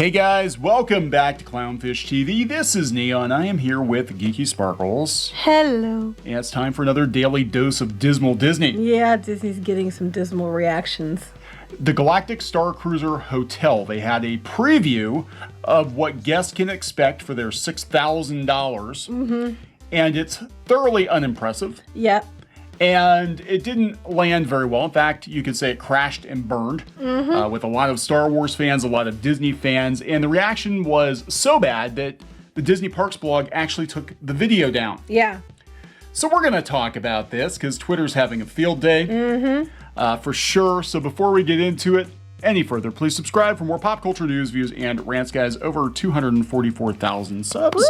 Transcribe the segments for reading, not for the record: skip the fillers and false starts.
Hey guys, welcome back to Clownfish TV. This is Neon. I am here with Geeky Sparkles. Hello. And it's time for another daily dose of dismal Disney. Yeah, Disney's getting some dismal reactions. The Galactic Starcruiser Hotel, they had a preview of what guests can expect for their $6,000. And it's thoroughly unimpressive. Yep. And it didn't land very well. In fact, you could say it crashed and burned with a lot of Star Wars fans, a lot of Disney fans. And the reaction was so bad that the Disney Parks blog actually took the video down. Yeah. So we're going to talk about this because Twitter's having a field day for sure. So before we get into it any further, please subscribe for more pop culture news, views, and rants, guys. Over 244,000 subs. Woo!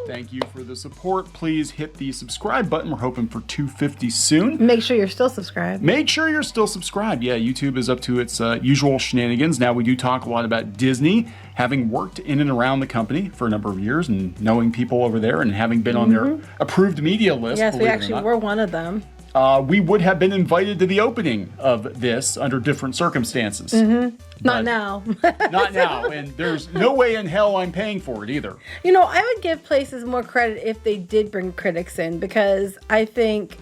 Thank you for the support. Please hit the subscribe button. We're hoping for 250 soon. Make sure you're still subscribed. Make sure you're still subscribed. Yeah, YouTube is up to its usual shenanigans. Now, we do talk a lot about Disney, having worked in and around the company for a number of years and knowing people over there and having been on their approved media list. Yes, we actually were one of them. We would have been invited to the opening of this under different circumstances. Not now. Not now. And there's no way in hell I'm paying for it either. You know, I would give places more credit if they did bring critics in, because I think,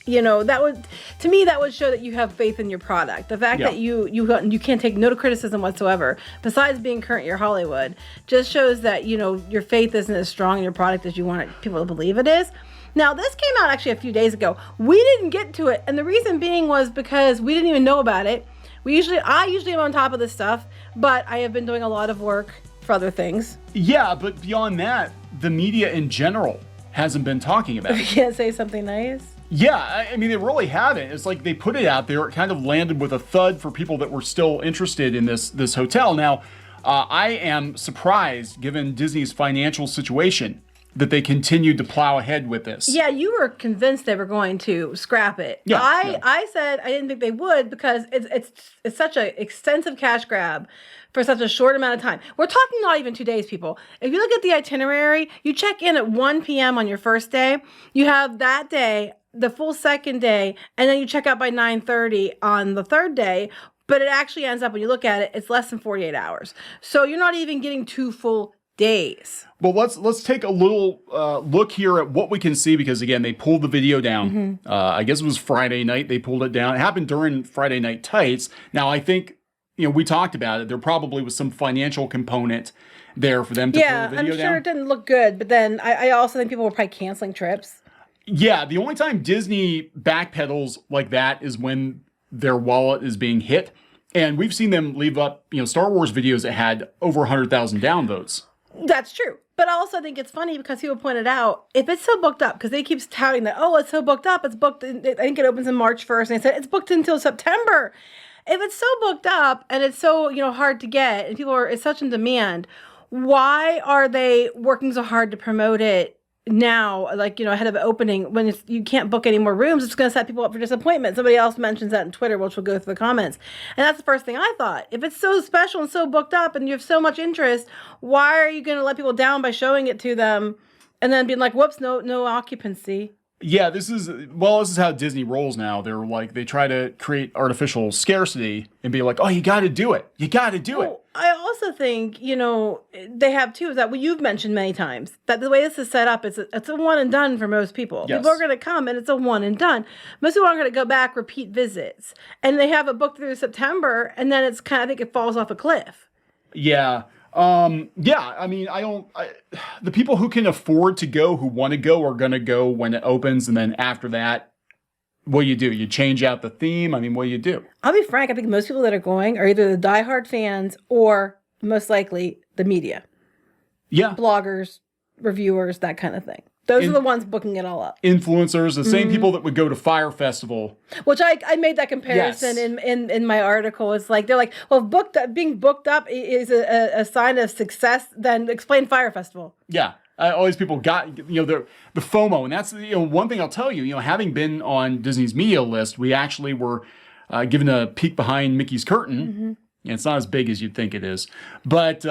you know, that would, to me, that would show that you have faith in your product. The fact that you can't take no criticism whatsoever, besides being current year Hollywood, just shows that, you know, your faith isn't as strong in your product as you want people to believe it is. Now, this came out actually a few days ago. We didn't get to it, and the reason being was because we didn't even know about it. I usually am on top of this stuff, but I have been doing a lot of work for other things. Yeah, but beyond that, the media in general hasn't been talking about it. You can't say something nice. Yeah, I mean, they really haven't. It's like they put it out there. It kind of landed with a thud for people that were still interested in this hotel. Now, I am surprised, given Disney's financial situation, that they continued to plow ahead with this. Yeah, you were convinced they were going to scrap it. Yeah, I said I didn't think they would, because it's such an extensive cash grab for such a short amount of time. We're talking not even 2 days, people. If you look at the itinerary, you check in at 1 p.m. on your first day. You have that day, the full second day, and then you check out by 9:30 on the third day. But it actually ends up, when you look at it, it's less than 48 hours. So you're not even getting 2 full days. Well, let's take a little look here at what we can see, because again, they pulled the video down. I guess it was Friday night they pulled it down. It happened during Friday Night Tights. Now, I think, you know, we talked about it. There probably was some financial component there for them to pull the video down. I'm sure it didn't look good, but then I also think people were probably canceling trips. Yeah, the only time Disney backpedals like that is when their wallet is being hit. And we've seen them leave up, you know, Star Wars videos that had over 100,000 downvotes. That's true. But I also think it's funny because people pointed out, if it's so booked up, because they keep touting that, oh, it's so booked up, it's booked, I think it opens in March 1st, and they said it's booked until September. If it's so booked up and it's so, you know, hard to get, and it's such in demand, why are they working so hard to promote it now, like, you know, ahead of the opening, when you can't book any more rooms? It's going to set people up for disappointment. Somebody else mentions that in Twitter, which we'll go through the comments. And that's the first thing I thought. If it's so special and so booked up and you have so much interest, why are you going to let people down by showing it to them and then being like, whoops, no occupancy? Yeah, this is how Disney rolls now. They're like, they try to create artificial scarcity and be like, oh, you got to do it. You got to do it. I also think, you know, they have too, that what you've mentioned many times, that the way this is set up, it's a one and done for most people. Yes. People are going to come and it's a one and done. Most people aren't going to go back, repeat visits. And they have it booked through September, and then it's kind of, I think it falls off a cliff. Yeah. I mean, the people who can afford to go, who want to go, are going to go when it opens. And then after that, what do? You change out the theme? I mean, what do you do? I'll be frank. I think most people that are going are either the diehard fans or most likely the media. Yeah. Bloggers, reviewers, that kind of thing. Those are the ones booking it all up. Influencers, the same people that would go to Fire Festival. Which I made that comparison in my article. It's like, they're like, well, being booked up is a sign of success, then explain Fire Festival. Yeah. All these people got, you know, the FOMO. And that's, you know, one thing I'll tell you, you know, having been on Disney's media list, we actually were given a peek behind Mickey's curtain. And it's not as big as you'd think it is. But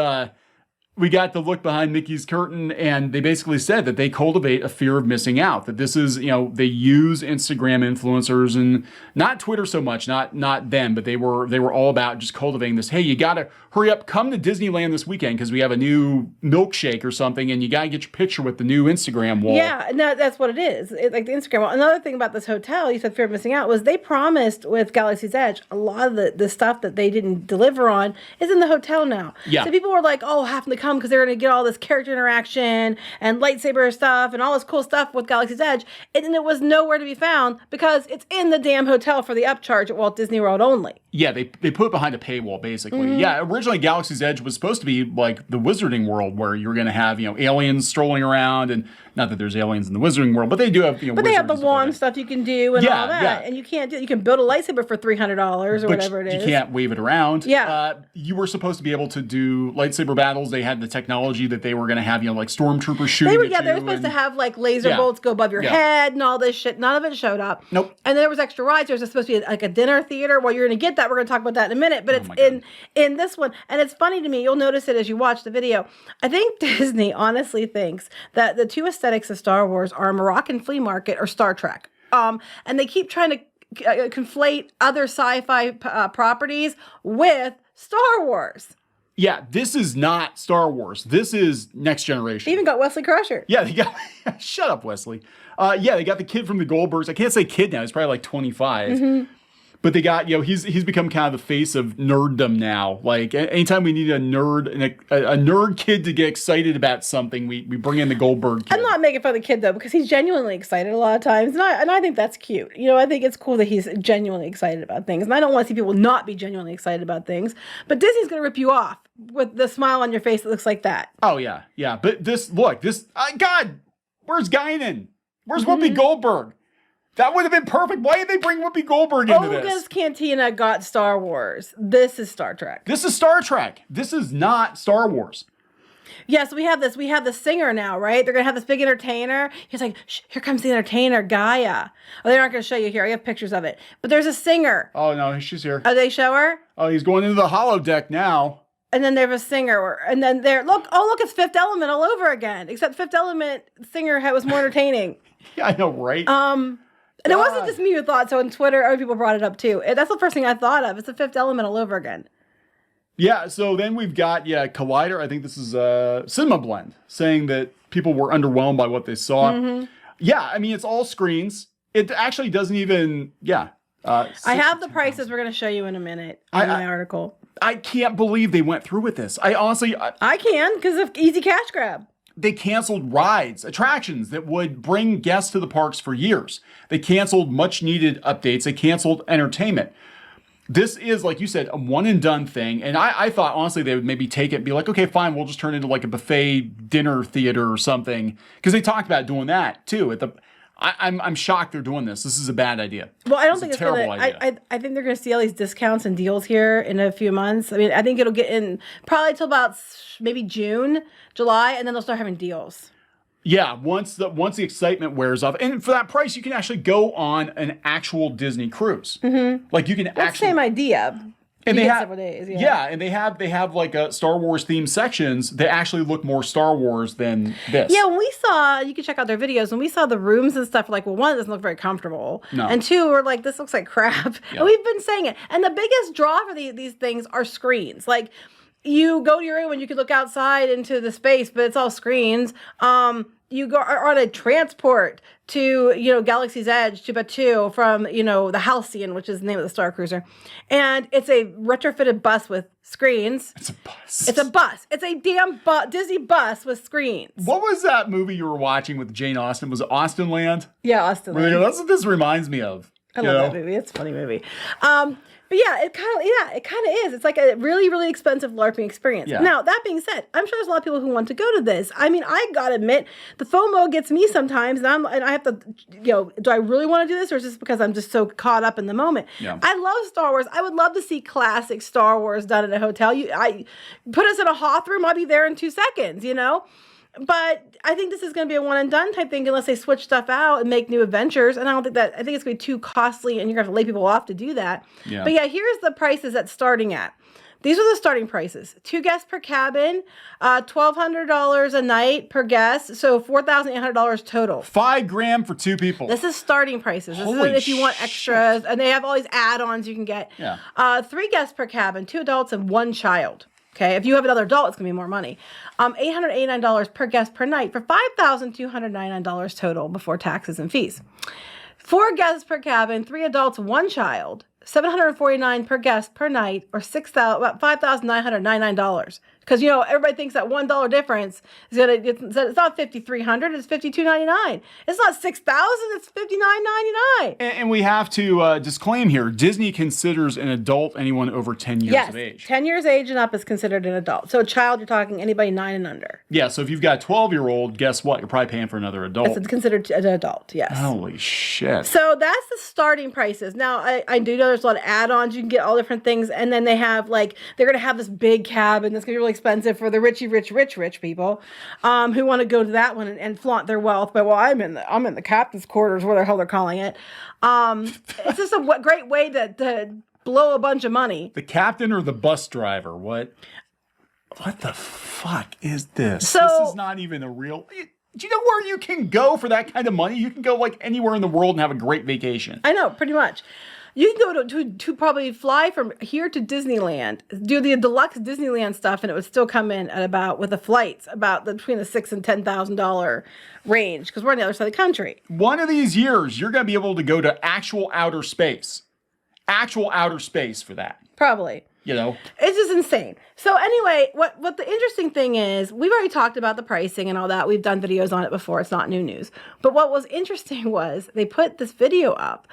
we got the look behind Mickey's curtain, and they basically said that they cultivate a fear of missing out. That this is, they use Instagram influencers and not Twitter so much, not them, but they were all about just cultivating this. Hey, you gotta hurry up, come to Disneyland this weekend because we have a new milkshake or something, and you gotta get your picture with the new Instagram wall. Yeah, no, that's what it is. It's like the Instagram wall. Another thing about this hotel, you said fear of missing out, was they promised with Galaxy's Edge a lot of the stuff that they didn't deliver on is in the hotel now. Yeah. So people were like, oh, having to come because they're going to get all this character interaction and lightsaber stuff and all this cool stuff with Galaxy's Edge. And then it was nowhere to be found because it's in the damn hotel for the upcharge at Walt Disney World only. Yeah, they put it behind a paywall, basically. Yeah, originally Galaxy's Edge was supposed to be like the Wizarding World where you're going to have, aliens strolling around, and not that there's aliens in the Wizarding World, but they do have, But they have the wand stuff you can do and all that. Yeah. And you can build a lightsaber for $300 or whatever it is. You can't wave it around. Yeah. You were supposed to be able to do lightsaber battles. They had the technology that they were going to have, like stormtroopers shooting they were supposed to have like laser bolts go above your head and all this shit. None of it showed up. Nope. And there was extra rides. There was supposed to be like a dinner theater. Well, you're going to get that. We're going to talk about that in a minute. But it's in this one. And it's funny to me. You'll notice it as you watch the video. I think Disney honestly thinks that the two aesthetics of Star Wars are a Moroccan flea market or Star Trek. And they keep trying to conflate other sci-fi properties with Star Wars. Yeah, this is not Star Wars. This is Next Generation. They even got Wesley Crusher. Yeah, they got... Shut up, Wesley. They got the kid from the Goldbergs. I can't say kid now. He's probably like 25. Mm-hmm. But they got, he's become kind of the face of nerddom now. Like, anytime we need a nerd and a nerd kid to get excited about something, we bring in the Goldberg kid. I'm not making fun of the kid, though, because he's genuinely excited a lot of times. And I think that's cute. I think it's cool that he's genuinely excited about things. And I don't want to see people not be genuinely excited about things. But Disney's going to rip you off with the smile on your face that looks like that. Oh, yeah. Yeah. But God, where's Guinan? Where's Whoopi Goldberg? That would have been perfect. Why did they bring Whoopi Goldberg into this? Olga's Cantina got Star Wars. This is Star Trek. This is Star Trek. This is not Star Wars. Yeah, so we have this. We have the singer now, right? They're going to have this big entertainer. He's like, shh, here comes the entertainer, Gaia. Oh, they're not going to show you here. I have pictures of it. But there's a singer. Oh, no, she's here. Oh, they show her? Oh, he's going into the holodeck now. And then there's a singer. And then look, it's Fifth Element all over again. Except Fifth Element singer was more entertaining. Yeah, I know, right? And it wasn't just me who thought so. On Twitter, other people brought it up too. That's the first thing I thought of. It's the Fifth Element all over again. Yeah, so then we've got, Collider. I think this is Cinema Blend, saying that people were underwhelmed by what they saw. Mm-hmm. Yeah, I mean, it's all screens. It actually doesn't even, I have the prices we're going to show you in a minute in my article. I can't believe they went through with this. I honestly... I can, because of easy cash grab. They canceled rides, attractions that would bring guests to the parks for years. They canceled much needed updates. They canceled entertainment. This is, like you said, a one and done thing. And I thought, honestly, they would maybe take it and be like, okay, fine, we'll just turn it into like a buffet dinner theater or something. Because they talked about doing that too. I'm shocked they're doing this. This is a bad idea. Well, I don't think it's a terrible idea. I think they're going to see all these discounts and deals here in a few months. I mean, I think it'll get in probably till about maybe June, July, and then they'll start having deals. Yeah, once the excitement wears off, and for that price, you can actually go on an actual Disney cruise. Mm-hmm. Like you can That's the same idea. And they have several days, and they have like a Star Wars themed sections that actually look more Star Wars than this. Yeah, when we saw, you can check out their videos. When we saw the rooms and stuff, like, well, one, it doesn't look very comfortable, and two, we're like, this looks like crap. Yeah. And we've been saying it. And the biggest draw for these things are screens. Like, you go to your room and you can look outside into the space, but it's all screens. You go on a transport to, Galaxy's Edge to Batuu from, the Halcyon, which is the name of the Starcruiser. And it's a retrofitted bus with screens. It's a bus. It's a bus. It's a damn Disney bus with screens. What was that movie you were watching with Jane Austen? Was it Austen Land? Yeah, Austen Land. That's what this reminds me of. I love that movie. It's a funny movie. But yeah, it kind of is. It's like a really, really expensive LARPing experience. Yeah. Now, that being said, I'm sure there's a lot of people who want to go to this. I mean, I gotta admit, the FOMO gets me sometimes, and I have to, do I really want to do this, or is this because I'm just so caught up in the moment? Yeah. I love Star Wars. I would love to see classic Star Wars done at a hotel. I put us in a Hoth room, I'll be there in 2 seconds, But I think this is going to be a one and done type thing unless they switch stuff out and make new adventures. And I think it's going to be too costly and you're going to have to lay people off to do that. Yeah. But yeah, here's the prices that's starting at. These are the starting prices. 2 guests per cabin, $1,200 a night per guest, so $4,800 total. $5,000 for 2 people. This is starting prices. This Holy is if you want extras, and they have all these add-ons you can get. Yeah. 3 guests per cabin, 2 adults and 1 child. Okay, if you have another adult, it's gonna be more money. $889 per guest per night for $5,299 total before taxes and fees. 4 guests per cabin, 3 adults, 1 child. $749 per guest per night, or about $5,999. Because everybody thinks that $1 difference is it's not $5,300, it's $5,299. It's not $6,000, it's $5,999. And we have to disclaim here: Disney considers an adult anyone over 10 years of age. 10 years age and up is considered an adult. So a child, you're talking anybody 9 and under. Yeah. So if you've got a 12-year-old, guess what? You're probably paying for another adult. It's considered an adult. Yes. Holy shit. So that's the starting prices. Now I do know there's a lot of add-ons. You can get all different things, and then they have they're gonna have this big cabin that's gonna be really expensive for the rich people who want to go to that one and flaunt their wealth. But I'm in the captain's quarters, where the hell they're calling it. It's just a great way to blow a bunch of money. The captain or the bus driver? What the fuck is this? So, this is not even a real. Do you know where you can go for that kind of money? You can go anywhere in the world and have a great vacation. I know, pretty much. You can go to probably fly from here to Disneyland, do the deluxe Disneyland stuff, and it would still come in at about, with the flights, about between the $6,000 and $10,000 range, because we're on the other side of the country. One of these years, you're going to be able to go to actual outer space for that. Probably. It's just insane. So anyway, what the interesting thing is, we've already talked about the pricing and all that. We've done videos on it before. It's not new news. But what was interesting was they put this video up,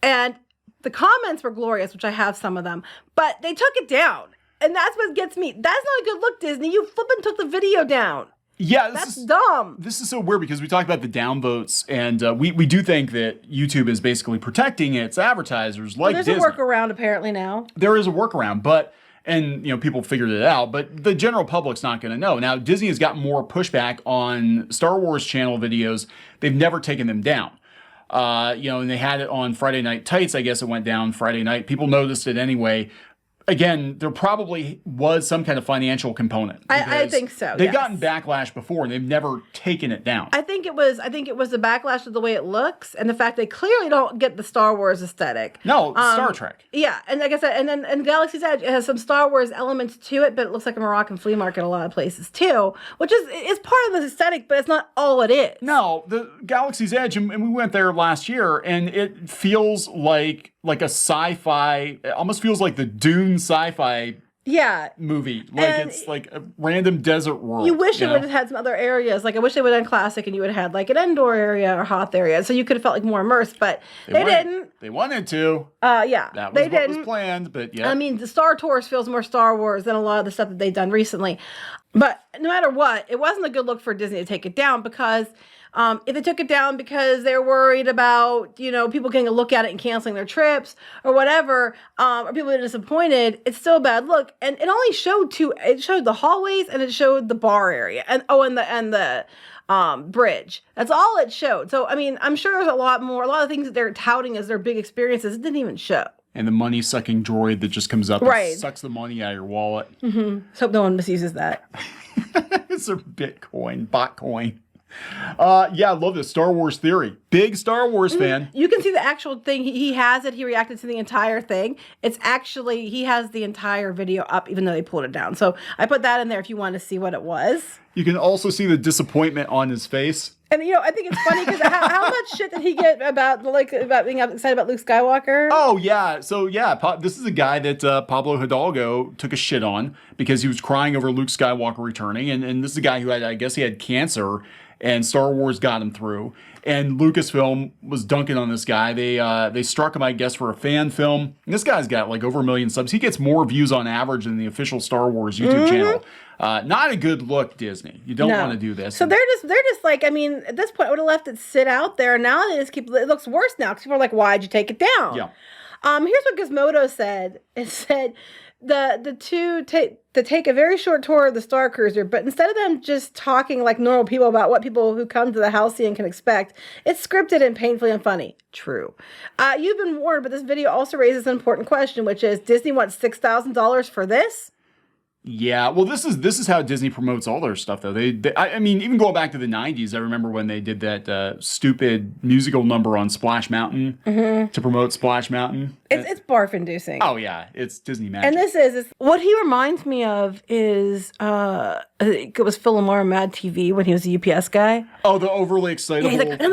and the comments were glorious, which I have some of them, but they took it down. And that's what gets me. That's not a good look, Disney. You flipping took the video down. Yeah, that's dumb. This is so weird because we talked about the downvotes, and we do think that YouTube is basically protecting its advertisers like Disney. There's a workaround apparently now. There is a workaround, but people figured it out, but the general public's not going to know. Now, Disney has got more pushback on Star Wars channel videos. They've never taken them down. And they had it on Friday Night Tights. I guess it went down Friday night. People noticed it anyway. Again, there probably was some kind of financial component. I think so. They've gotten backlash before, and they've never taken it down. I think it was the backlash of the way it looks, and the fact they clearly don't get the Star Wars aesthetic. No, Star Trek. Yeah, and like I said, and Galaxy's Edge, it has some Star Wars elements to it, but it looks like a Moroccan flea market a lot of places too, which is part of the aesthetic, but it's not all it is. No, the Galaxy's Edge, and we went there last year, and it feels like a sci-fi. It almost feels like the Dune sci-fi movie. It's like a random desert world. You wish it would have had some other areas. I wish they would have done classic and you would have had an indoor area or Hoth area, so you could have felt more immersed, but they didn't. They wanted to. That was what was planned, but yeah. I mean, the Star Tours feels more Star Wars than a lot of the stuff that they've done recently. But no matter what, it wasn't a good look for Disney to take it down, because if they took it down because they're worried about, people getting a look at it and canceling their trips or whatever, or people are disappointed, it's still a bad look. And it only showed it showed the hallways and it showed the bar area and the bridge. That's all it showed. So, I mean, I'm sure there's a lot of things that they're touting as their big experiences. It didn't even show. And the money-sucking droid that just comes up and sucks the money out of your wallet. Mm-hmm. So hope no one misuses that. It's a Bitcoin, botcoin. I love this Star Wars theory. Big Star Wars fan. You can see the actual thing. He has it. He reacted to the entire thing. It's actually, he has the entire video up, even though they pulled it down. So I put that in there if you want to see what it was. You can also see the disappointment on his face. And I think it's funny because how much shit did he get about being excited about Luke Skywalker? Oh yeah, so this is a guy that Pablo Hidalgo took a shit on because he was crying over Luke Skywalker returning, and this is a guy who had cancer, and Star Wars got him through. And Lucasfilm was dunking on this guy. They struck him, I guess, for a fan film. And this guy's got over 1 million subs. He gets more views on average than the official Star Wars YouTube channel. Not a good look, Disney. You don't want to do this. So they're just I mean, at this point, I would have left it sit out there. Now they just it looks worse now because people are like, why'd you take it down? Yeah. Here's what Gizmodo said. It said the two take a very short tour of the Starcruiser, but instead of them just talking like normal people about what people who come to the Halcyon can expect, it's scripted and painfully unfunny. True. You've been warned, but this video also raises an important question, which is Disney wants $6,000 for this? Yeah, well, this is how Disney promotes all their stuff, though. I mean, even going back to the '90s, I remember when they did that stupid musical number on Splash Mountain to promote Splash Mountain. It's barf-inducing. Oh yeah, it's Disney magic. And this is what he reminds me of is I think it was Phil Lamar on Mad TV when he was a UPS guy. Oh, the overly excitable. Yeah, he's like, I'm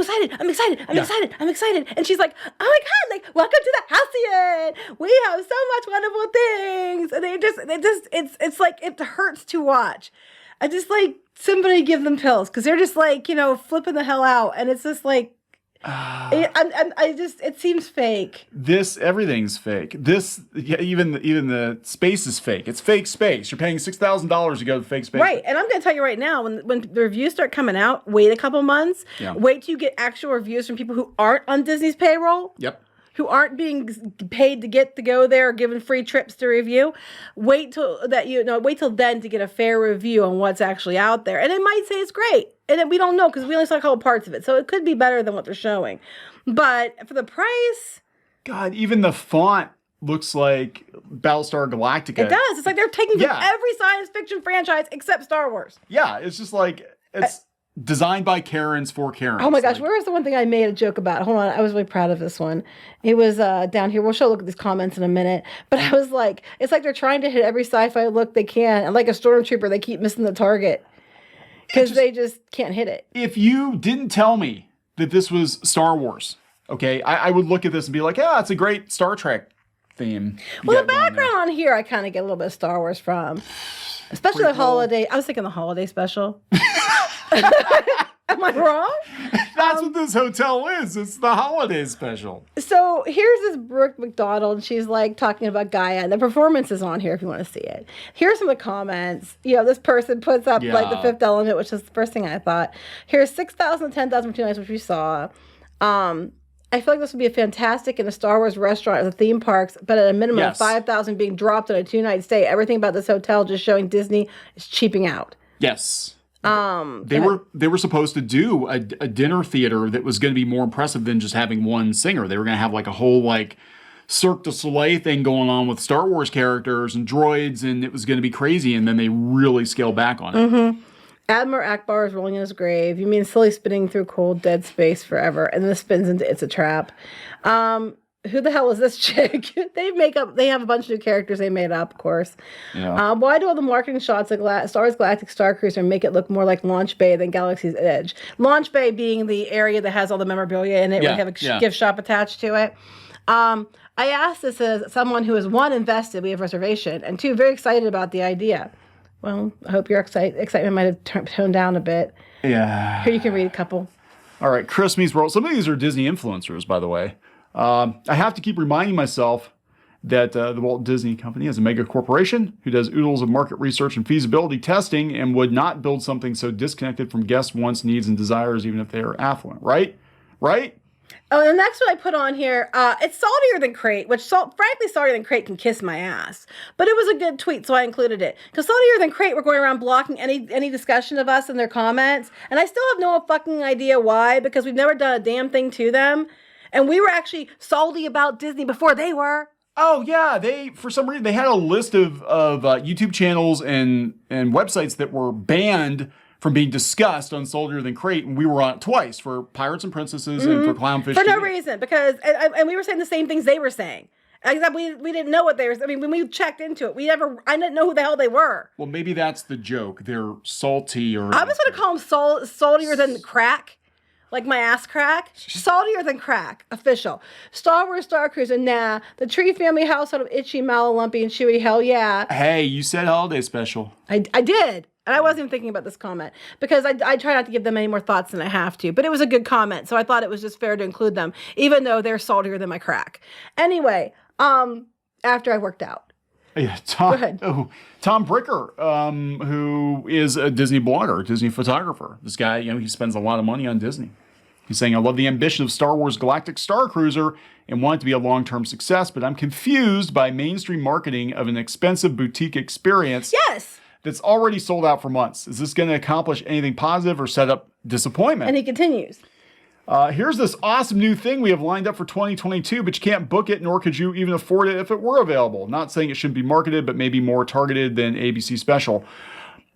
excited. And she's like, oh my God, like, welcome to the Halcyon. We have so much wonderful things. And it's like, it hurts to watch. I just like somebody give them pills because they're just like, flipping the hell out. And it's just like, it seems fake. Everything's fake. Even the space is fake. It's fake space. You're paying $6,000 to go to fake space. Right. And I'm going to tell you right now, when the reviews start coming out, wait a couple months. Yeah. Wait till you get actual reviews from people who aren't on Disney's payroll. Yep. Who aren't being paid to get to go there or given free trips to review. Wait till then to get a fair review on what's actually out there. And it might say it's great. And then we don't know because we only saw a couple parts of it. So it could be better than what they're showing. But for the price... God, even the font looks like Battlestar Galactica. It does. It's like they're taking from every science fiction franchise except Star Wars. Yeah, it's just like... It's designed by Karens for Karens. Oh my gosh, where was the one thing I made a joke about? Hold on, I was really proud of this one. It was down here. We'll look at these comments in a minute. But I was like, it's like they're trying to hit every sci-fi look they can. And like a stormtrooper, they keep missing the target. Because they just can't hit it. If you didn't tell me that this was Star Wars, okay, I would look at this and be like, yeah, it's a great Star Trek theme. Well, the background on here, I kind of get a little bit of Star Wars from. Especially the holiday. I was thinking the holiday special. Am I wrong? That's what this hotel is. It's the holiday special. So here's this Brooke McDonald. She's like talking about Gaia. And the performance is on here if you want to see it. Here's some of the comments. This person puts up like the Fifth Element, which is the first thing I thought. Here's 6,000, 10,000 for 2 nights, which we saw. I feel like this would be a fantastic in a Star Wars restaurant at the theme parks, but at a minimum of 5,000 being dropped on a 2-night stay. Everything about this hotel just showing Disney is cheaping out. Yes. They were supposed to do a dinner theater that was going to be more impressive than just having one singer. They were going to have like a whole like Cirque du Soleil thing going on with Star Wars characters and droids, and it was going to be crazy. And then they really scaled back on it. Mm-hmm. Admiral Akbar is rolling in his grave. You mean silly spinning through cold, dead space forever, and then it spins into It's a Trap. Who the hell is this chick? They have a bunch of new characters they made up, of course. Yeah. Why do all the marketing shots of Star Wars Galactic Starcruiser make it look more like Launch Bay than Galaxy's Edge? Launch Bay being the area that has all the memorabilia in it, where you have a gift shop attached to it. I asked this as someone who is, 1, invested, we have reservation, and 2, very excited about the idea. Well, I hope your excitement might have toned down a bit. Yeah. Here you can read a couple. All right, Chris Meets World. Some of these are Disney influencers, by the way. I have to keep reminding myself that the Walt Disney Company is a mega corporation who does oodles of market research and feasibility testing and would not build something so disconnected from guests' wants, needs, and desires, even if they are affluent. Right? Oh, and the next one I put on here, it's saltier than Crate, which, frankly, saltier than Crate can kiss my ass. But it was a good tweet, so I included it. Because saltier than Crate were going around blocking any discussion of us in their comments. And I still have no fucking idea why, because we've never done a damn thing to them. And we were actually salty about Disney before they were. Oh, yeah. For some reason, they had a list of YouTube channels and websites that were banned from being discussed on Saltier Than Crate, and we were on it twice for Pirates and Princesses and for Clownfish for TV. no reason, because and we were saying the same things they were saying. Except we didn't know what they were. I mean, when we checked into it, I didn't know who the hell they were. Well, maybe that's the joke. They're salty, or I was going to call them saltier than crack. Like my ass crack. Saltier than crack. Official. Star Wars Starcruiser. Nah. The Tree Family Household of Itchy, Mallow, Lumpy, and Chewy. Hell yeah. Hey, you said holiday special. I did. And I wasn't even thinking about this comment because I try not to give them any more thoughts than I have to. But it was a good comment, so I thought it was just fair to include them, even though they're saltier than my crack. Anyway, after I worked out. Yeah, Go ahead. Tom Bricker, who is a Disney blogger, Disney photographer. This guy, he spends a lot of money on Disney. He's saying, I love the ambition of Star Wars Galactic Starcruiser and want it to be a long-term success, but I'm confused by mainstream marketing of an expensive boutique experience that's already sold out for months. Is this going to accomplish anything positive or set up disappointment? And he continues. Here's this awesome new thing we have lined up for 2022, but you can't book it, nor could you even afford it if it were available. Not saying it shouldn't be marketed, but maybe more targeted than ABC Special.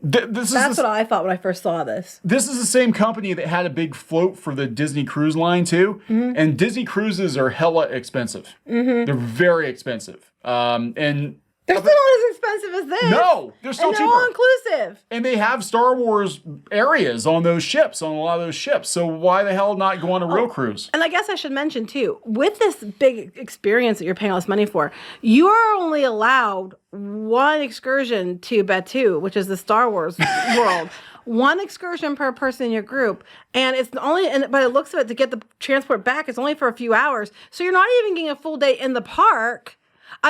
That's what I thought when I first saw this. This is the same company that had a big float for the Disney Cruise Line, too. And Disney cruises are hella expensive. They're very expensive. And they're still not as expensive as this. No, they're still cheaper. They're all inclusive. And they have Star Wars areas on those ships, on a lot of those ships. So why the hell not go on a real cruise? And I guess I should mention, too, with this big experience that you're paying all this money for, you are only allowed one excursion to Batuu, which is the Star Wars world. One excursion per person in your group. And it's only, by the looks of it, to get the transport back, it's only for a few hours. So you're not even getting a full day in the park.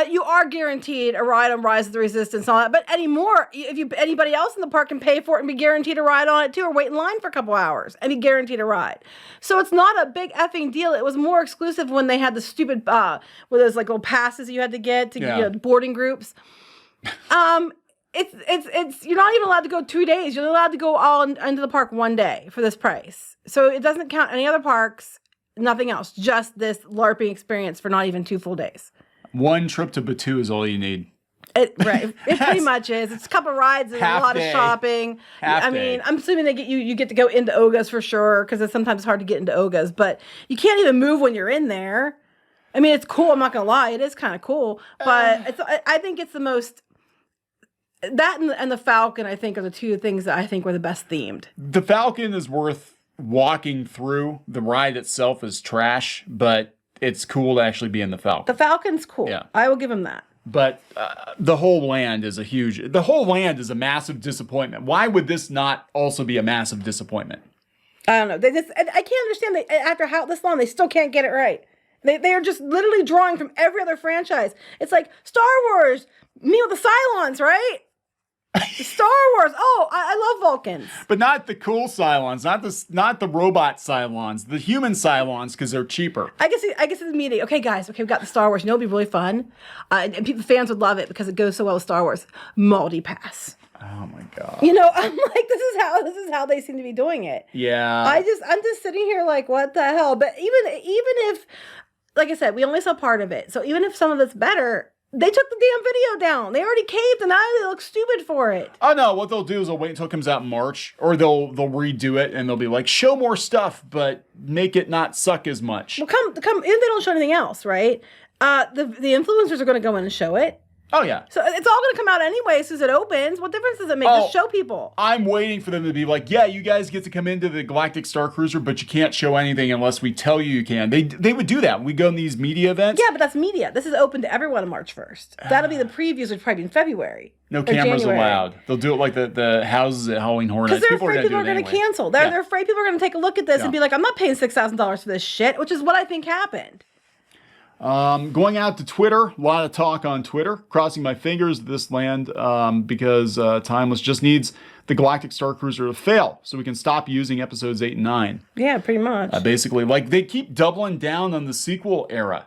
You are guaranteed a ride on Rise of the Resistance and all that. But anymore, if anybody else in the park can pay for it and be guaranteed a ride on it too, or wait in line for a couple hours and be guaranteed a ride. So it's not a big effing deal. It was more exclusive when they had the stupid, where those like little passes you had to get to boarding groups. It's you're not even allowed to go 2 days. You're allowed to go all into the park one day for this price. So it doesn't count any other parks, nothing else. Just this LARPing experience for not even 2 full days. One trip to Batuu is all you need. It pretty much is. It's a couple rides and a lot of shopping. I mean, I'm assuming they get you get to go into Oga's for sure, because it's sometimes hard to get into Oga's, but you can't even move when you're in there. I mean, it's cool. I'm not gonna lie, it is kind of cool, but I think it's the most. That and the Falcon, I think, are the two things that I think were the best themed. The Falcon is worth walking through. The ride itself is trash, but it's cool to actually be in the Falcon. The Falcon's cool. Yeah. I will give him that. But the whole land is a massive disappointment. Why would this not also be a massive disappointment? I don't know. I can't understand that after this long, they still can't get it right. They are just literally drawing from every other franchise. It's like Star Wars, me with the Cylons, right? Star Wars. Oh, I love Vulcans. But not the cool Cylons, not the robot Cylons, the human Cylons, because they're cheaper. I guess it's immediate. Okay, guys. Okay, we've got the Star Wars. You know, it'd be really fun, and fans would love it because it goes so well with Star Wars. Multi-pass. Oh my god. You know, I'm like, this is how they seem to be doing it. Yeah. I'm just sitting here like, what the hell? But even if, like I said, we only saw part of it. So even if some of it's better. They took the damn video down. They already caved, and now they look stupid for it. Oh no! What they'll do is they'll wait until it comes out in March, or they'll redo it, and they'll be like, show more stuff, but make it not suck as much. Well, come, and they don't show anything else, right? The influencers are going to go in and show it. Oh yeah. So it's all going to come out anyway as soon as it opens. What difference does it make? Just show people. I'm waiting for them to be like, yeah, you guys get to come into the Galactic Starcruiser, but you can't show anything unless we tell you can. They would do that. We go in these media events. Yeah, but that's media. This is open to everyone on March 1st. That'll be the previews, which probably be in February. No cameras allowed. They'll do it like the houses at Halloween Horror Nights. Because they're afraid people are going to cancel. They're afraid people are going to take a look at this and be like, I'm not paying $6,000 for this shit, which is what I think happened. Going out to Twitter, a lot of talk on Twitter. Crossing my fingers that this land because Timeless just needs the Galactic Starcruiser to fail so we can stop using episodes 8 and 9. Yeah, pretty much. Basically, like they keep doubling down on the sequel era,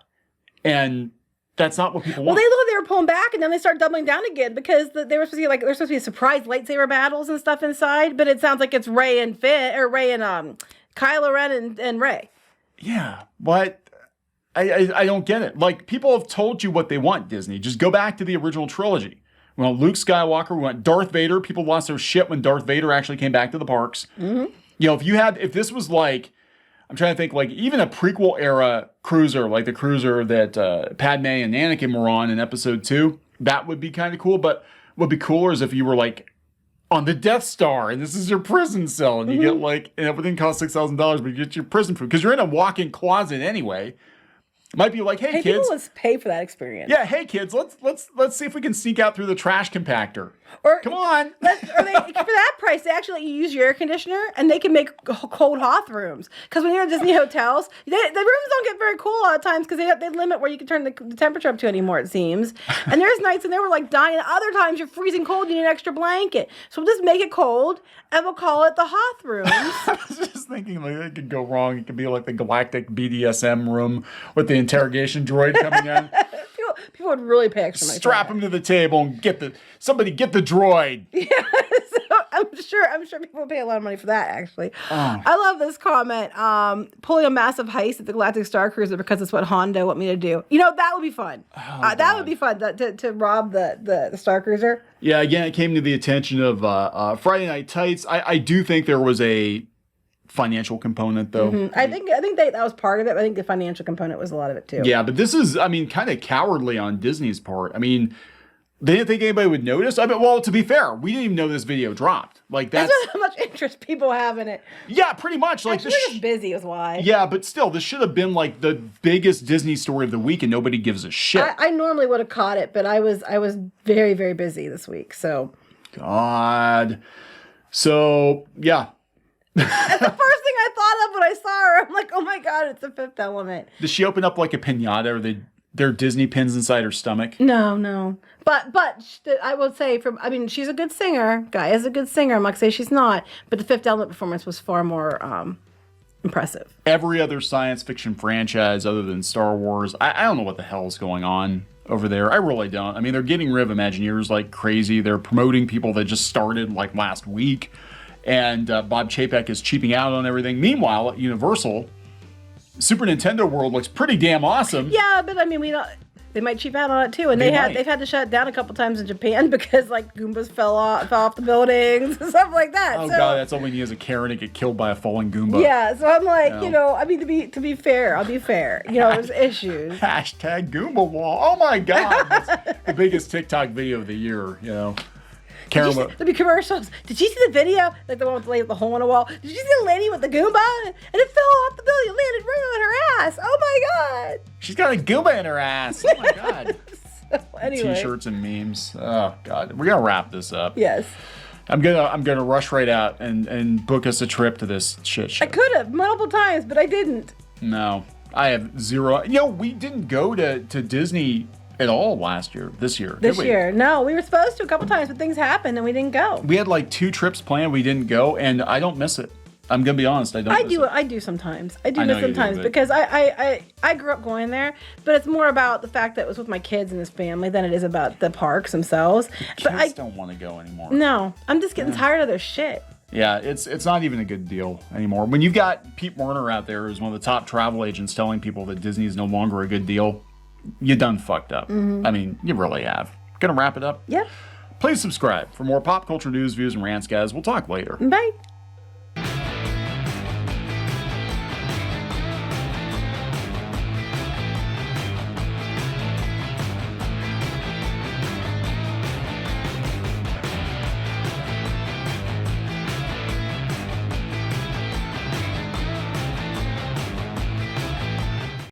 and that's not what people want. Well, they were pulling back, and then they start doubling down again because they were supposed to be there's supposed to be surprise lightsaber battles and stuff inside, but it sounds like it's Rey and Kylo Ren and Rey. Yeah, but. I don't get it. Like, people have told you what they want, Disney. Just go back to the original trilogy. We want Luke Skywalker. We want Darth Vader. People lost their shit when Darth Vader actually came back to the parks. Mm-hmm. You know, if this was like, I'm trying to think, like, even a prequel era cruiser, like the cruiser that Padme and Anakin were on in episode 2, that would be kind of cool. But what would be cooler is if you were like on the Death Star and this is your prison cell and you get like, and everything costs $6,000, but you get your prison food because you're in a walk-in closet anyway. Might be like, hey kids, people let's pay for that experience. Yeah, hey kids, let's see if we can sneak out through the trash compactor. Or Come on. or they, for that price, they actually let you use your air conditioner, and they can make cold Hoth rooms. Because when you're in Disney hotels, the rooms don't get very cool a lot of times because they limit where you can turn the temperature up to anymore, it seems. And there's nights when they were like dying. Other times you're freezing cold, you need an extra blanket. So we'll just make it cold, and we'll call it the Hoth rooms. I was just thinking like it could go wrong. It could be like the galactic BDSM room with the interrogation droid coming in. People would really pay extra money. Strap him to the table and somebody get the droid. Yeah, so I'm sure people would pay a lot of money for that. Actually, I love this comment. Pulling a massive heist at the Galactic Starcruiser because it's what Hondo want me to do. You know, that would be fun. That would be fun to rob the Starcruiser. Yeah, again, it came to the attention of Friday Night Tights. I do think there was a financial component, though. Mm-hmm. I think that was part of it. I think the financial component was a lot of it too. Yeah, but this is, I mean, kind of cowardly on Disney's part. I mean, they didn't think anybody would notice. I mean, well, to be fair, we didn't even know this video dropped. Like that's just how much interest people have in it. Yeah, pretty much. Like actually, they're just busy is why. Yeah, but still, this should have been like the biggest Disney story of the week, and nobody gives a shit. I normally would have caught it, but I was very, very busy this week. So God. So yeah. That's the first thing I thought of when I saw her. I'm like, oh my God, it's the Fifth Element. Does she open up like a pinata, or there are Disney pins inside her stomach? No. But I will say, she's a good singer. Guy is a good singer. I'm not saying she's not. But the Fifth Element performance was far more impressive. Every other science fiction franchise other than Star Wars, I don't know what the hell is going on over there. I really don't. I mean, they're getting rid of Imagineers like crazy. They're promoting people that just started like last week. And Bob Chapek is cheaping out on everything. Meanwhile, at Universal, Super Nintendo World looks pretty damn awesome. Yeah, but I mean, they might cheap out on it too. And they've had to shut it down a couple times in Japan because like Goombas fell off the buildings and stuff like that. Oh God, that's all we need is a Karen to get killed by a falling Goomba. Yeah, so I'm like, I mean, to be fair, I'll be fair. There's issues. Hashtag Goomba wall. Oh my God, that's the biggest TikTok video of the year. There'll be commercials. Did you see the video? Like the one with the lady with the hole in the wall. Did you see the lady with the Goomba? And it fell off the building. It landed right on her ass. Oh my God. She's got a Goomba in her ass. Oh my God. So anyway. T-shirts and memes. Oh God. We're gonna wrap this up. Yes. I'm gonna rush right out and book us a trip to this shit show. I could have multiple times, but I didn't. No. I have zero. We didn't go to Disney at all this year. No, we were supposed to a couple times, but things happened and we didn't go. We had like 2 trips planned. We didn't go, and I don't miss it. I'm gonna be honest. I do sometimes. I do miss sometimes because I grew up going there, but it's more about the fact that it was with my kids and his family than it is about the parks themselves. But I don't want to go anymore. No, I'm just getting tired of their shit. Yeah, it's not even a good deal anymore. When you've got Pete Werner out there who's one of the top travel agents telling people that Disney is no longer a good deal, you done fucked up. Mm-hmm. I mean, you really have. Gonna wrap it up? Yep. Please subscribe for more pop culture news, views, and rants, guys. We'll talk later. Bye.